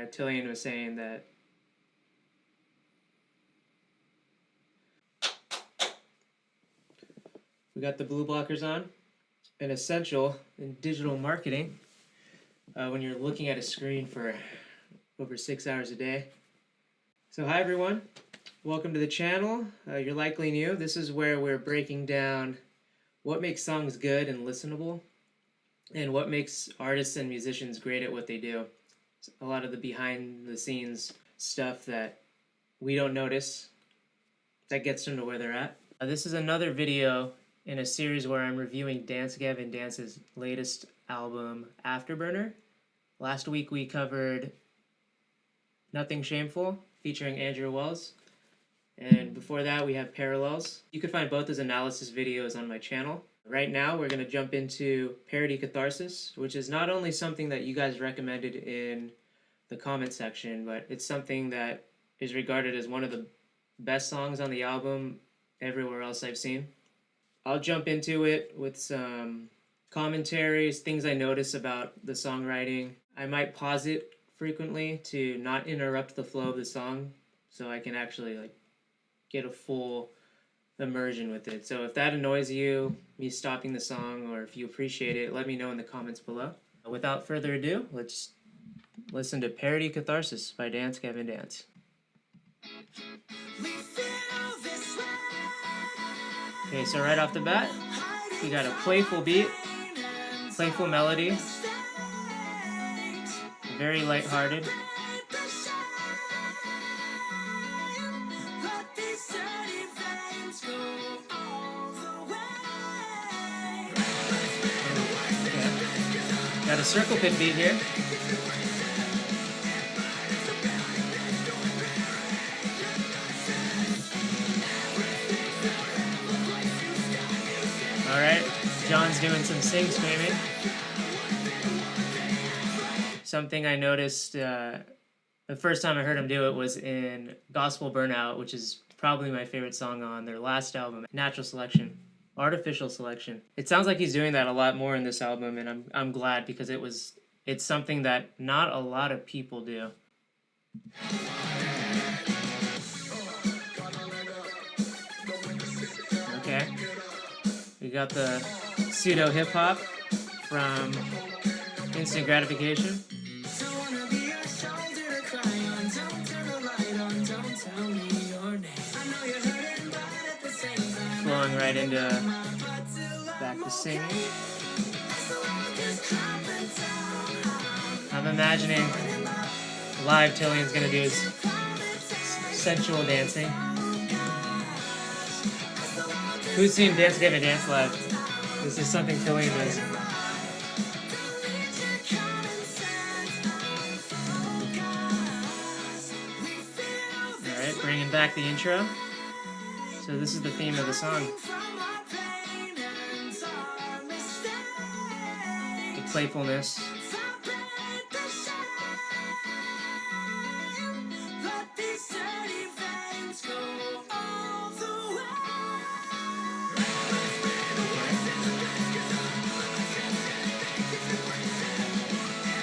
Tillian was saying that we got the blue blockers on, an essential in digital marketing when you're looking at a screen for over 6 hours a day. So hi everyone, welcome to the channel. You're likely new. This is where we're breaking down what makes songs good and listenable, and what makes artists and musicians great at what they do. A lot of the behind the scenes stuff that we don't notice that gets them to where they're at. This is another video in a series where I'm reviewing Dance Gavin Dance's latest album, Afterburner. Last week we covered Nothing Shameful featuring Andrew Wells, and before that we have Parallels. You can find both those analysis videos on my channel. Right now we're going to jump into Parody Catharsis, which is not only something that you guys recommended in the comment section, but it's something that is regarded as one of the best songs on the album everywhere else I've seen. I'll jump into it with some commentaries, things I notice about the songwriting. I might pause it frequently to not interrupt the flow of the song so I can actually get a full immersion with it. So if that annoys you, me stopping the song, or if you appreciate it, let me know in the comments below. Without further ado, let's listen to Parody Catharsis by Dance Gavin Dance. Okay, so right off the bat, we got a playful beat, playful melody, very lighthearted. Got a circle pit beat here. Alright, John's doing some sing screaming. Something I noticed the first time I heard him do it was in Gospel Burnout, which is probably my favorite song on their last album, Natural Selection. Artificial selection. It sounds like he's doing that a lot more in this album, and I'm glad, because it's something that not a lot of people do. Okay. We got the pseudo hip hop from Instant Gratification. Flowing right into back to singing. I'm imagining live Tillian's gonna do his sensual dancing. Who's seen Dance Gavin Dance live? This is something Tillian does. Alright, bringing back the intro. So this is the theme of the song. The playfulness.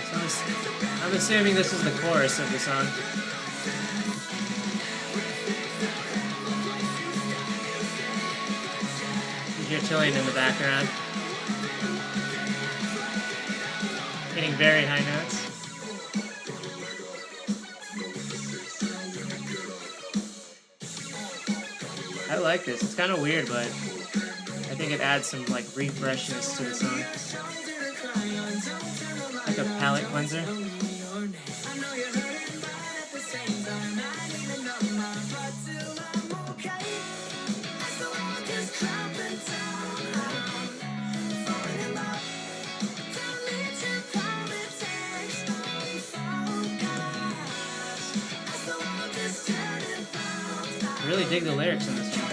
So I'm assuming this is the chorus of the song. You hear Tillian in the background, hitting very high notes. I like this. It's kind of weird, but I think it adds some refreshness to the song, like a palate cleanser. I really dig the lyrics in this one.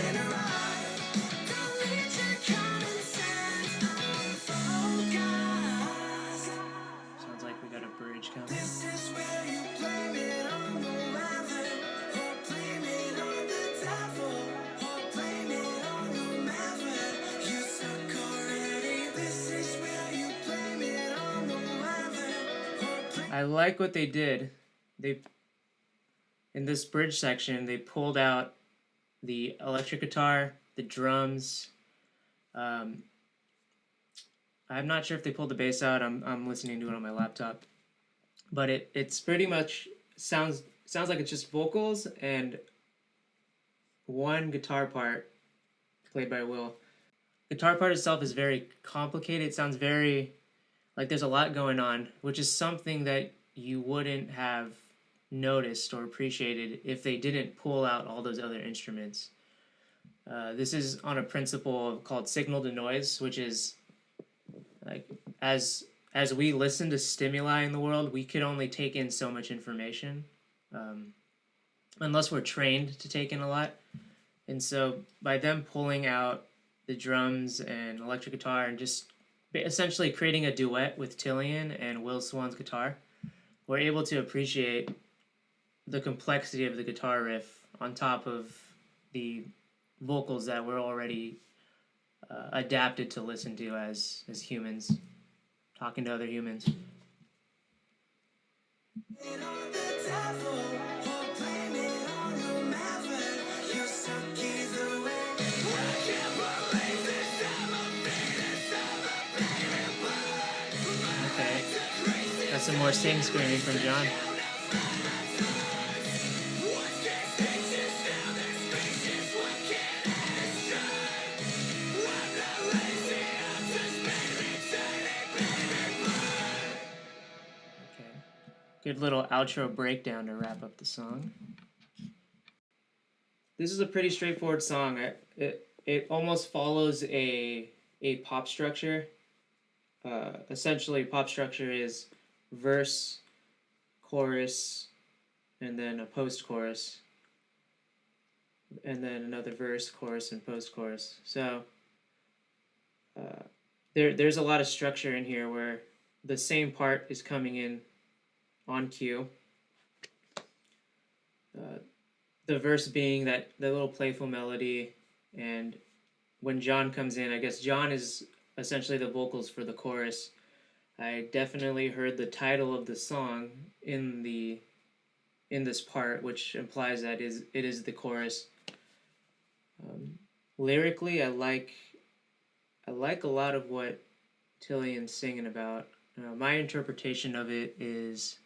Sounds like we got a bridge coming. I like what they did they in this bridge section they pulled out the electric guitar, the drums. Um, I'm not sure if they pulled the bass out. I'm listening to it on my laptop, but it's pretty much sounds like it's just vocals and one guitar part played by Will. Guitar part itself is very complicated. It sounds very like there's a lot going on, which is something that you wouldn't have noticed or appreciated if they didn't pull out all those other instruments. This is on a principle called signal to noise, which is like as we listen to stimuli in the world, we could only take in so much information, unless we're trained to take in a lot. And so by them pulling out the drums and electric guitar and just essentially creating a duet with Tillian and Will Swan's guitar, we're able to appreciate the complexity of the guitar riff on top of the vocals that we're already adapted to listen to as humans, talking to other humans. Okay, that's some more sing screaming from John. Good little outro breakdown to wrap up the song. This is a pretty straightforward song. It almost follows a pop structure. Essentially, pop structure is verse, chorus, and then a post-chorus, and then another verse, chorus, and post-chorus. So there's a lot of structure in here where the same part is coming in on cue. The verse being that the little playful melody, and when John comes in, I guess John is essentially the vocals for the chorus. I definitely heard the title of the song in this part, which implies that it is the chorus. Lyrically, I like a lot of what Tillian's singing about. My interpretation of it is,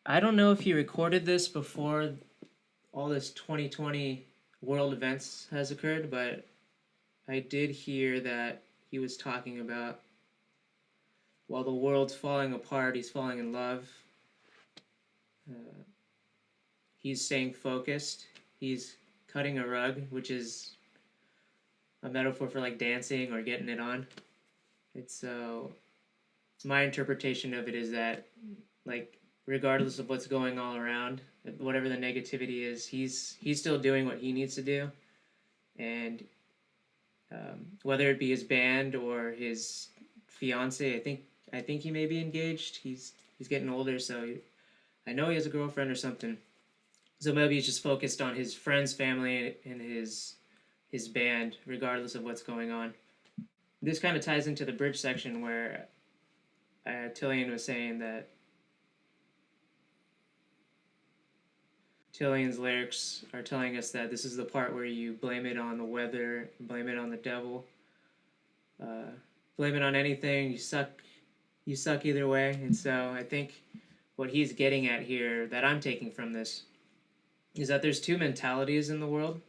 I don't know if he recorded this before all this 2020 world events has occurred, but I did hear that he was talking about while the world's falling apart, he's falling in love. He's staying focused. He's cutting a rug, which is a metaphor for like dancing or getting it on. It's so my interpretation of it is that, like, regardless of what's going all around, whatever the negativity is, he's still doing what he needs to do, and whether it be his band or his fiance, I think he may be engaged. He's getting older, so I know he has a girlfriend or something. So maybe he's just focused on his friends, family, and his band, regardless of what's going on. This kind of ties into the bridge section where Tillian was saying that Tillian's lyrics are telling us that this is the part where you blame it on the weather, blame it on the devil, blame it on anything. You suck either way. And so I think what he's getting at here, that I'm taking from this, is that there's two mentalities in the world.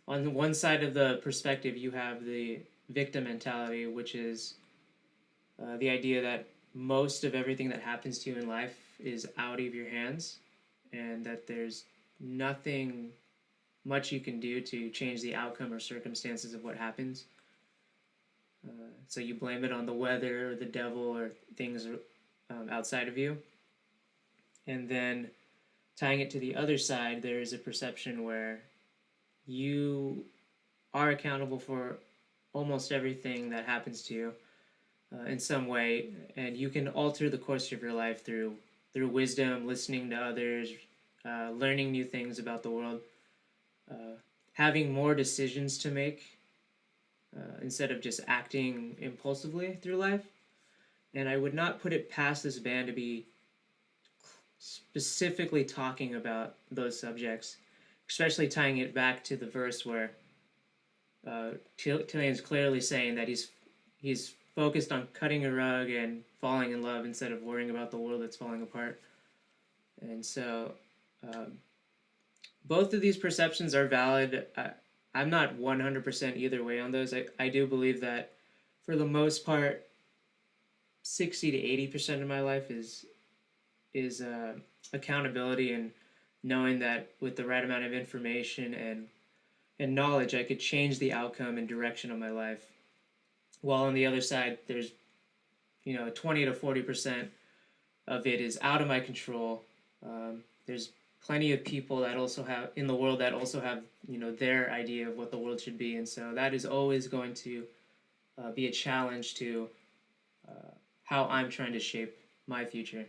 On one side of the perspective, you have the victim mentality, which is the idea that most of everything that happens to you in life is out of your hands, and that there's nothing much you can do to change the outcome or circumstances of what happens. So you blame it on the weather or the devil or things outside of you. And then tying it to the other side, there is a perception where you are accountable for almost everything that happens to you in some way, and you can alter the course of your life through wisdom, listening to others, learning new things about the world, having more decisions to make instead of just acting impulsively through life. And I would not put it past this band to be specifically talking about those subjects, especially tying it back to the verse where Tillion's clearly saying that he's focused on cutting a rug and falling in love instead of worrying about the world that's falling apart. And so both of these perceptions are valid. I'm not 100% either way on those. I do believe that for the most part, 60 to 80% of my life is accountability and knowing that with the right amount of information and knowledge, I could change the outcome and direction of my life. While on the other side, there's 20 to 40% of it is out of my control. There's plenty of people that also have in the world that also have their idea of what the world should be, and so that is always going to be a challenge to how I'm trying to shape my future.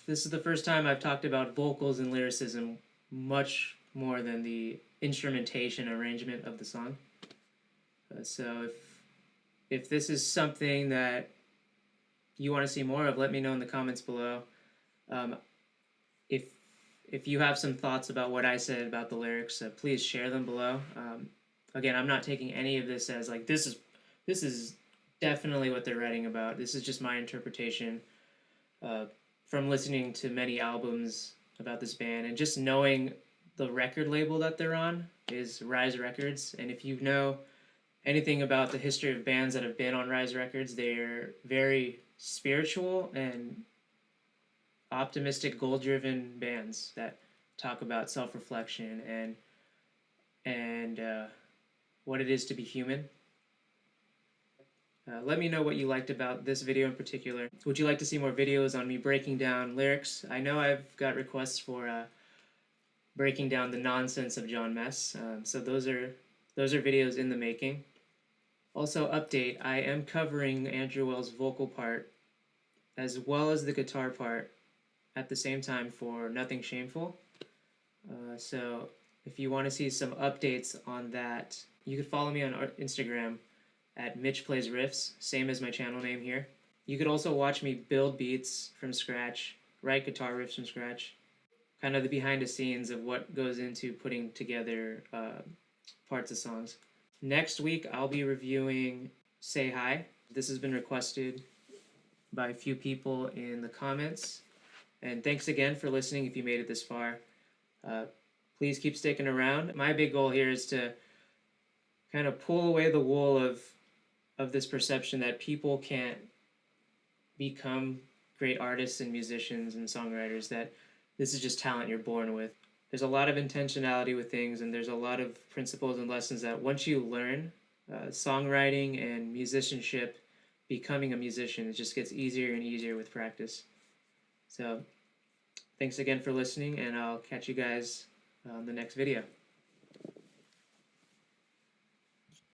This is the first time I've talked about vocals and lyricism much more than the instrumentation arrangement of the song. So if this is something that you want to see more of, let me know in the comments below. If you have some thoughts about what I said about the lyrics, please share them below. Again, I'm not taking any of this as like this is definitely what they're writing about. This is just my interpretation from listening to many albums about this band and just knowing the record label that they're on is Rise Records. And if you know anything about the history of bands that have been on Rise Records, they're very spiritual and optimistic, goal-driven bands that talk about self-reflection and what it is to be human. Let me know what you liked about this video in particular. Would you like to see more videos on me breaking down lyrics? I know I've got requests for breaking down the nonsense of John Mess, so those are videos in the making. Also, update, I am covering Andrew Wells' vocal part as well as the guitar part at the same time for Nothing Shameful. So if you want to see some updates on that, you could follow me on Instagram at Mitch Plays Riffs, same as my channel name here. You could also watch me build beats from scratch, write guitar riffs from scratch, kind of the behind the scenes of what goes into putting together parts of songs. Next week, I'll be reviewing Say Hi. This has been requested by a few people in the comments. And thanks again for listening if you made it this far. Please keep sticking around. My big goal here is to kind of pull away the wool of this perception that people can't become great artists and musicians and songwriters, that this is just talent you're born with. There's a lot of intentionality with things, and there's a lot of principles and lessons that once you learn, songwriting and musicianship, becoming a musician, it just gets easier and easier with practice. So thanks again for listening, and I'll catch you guys on the next video.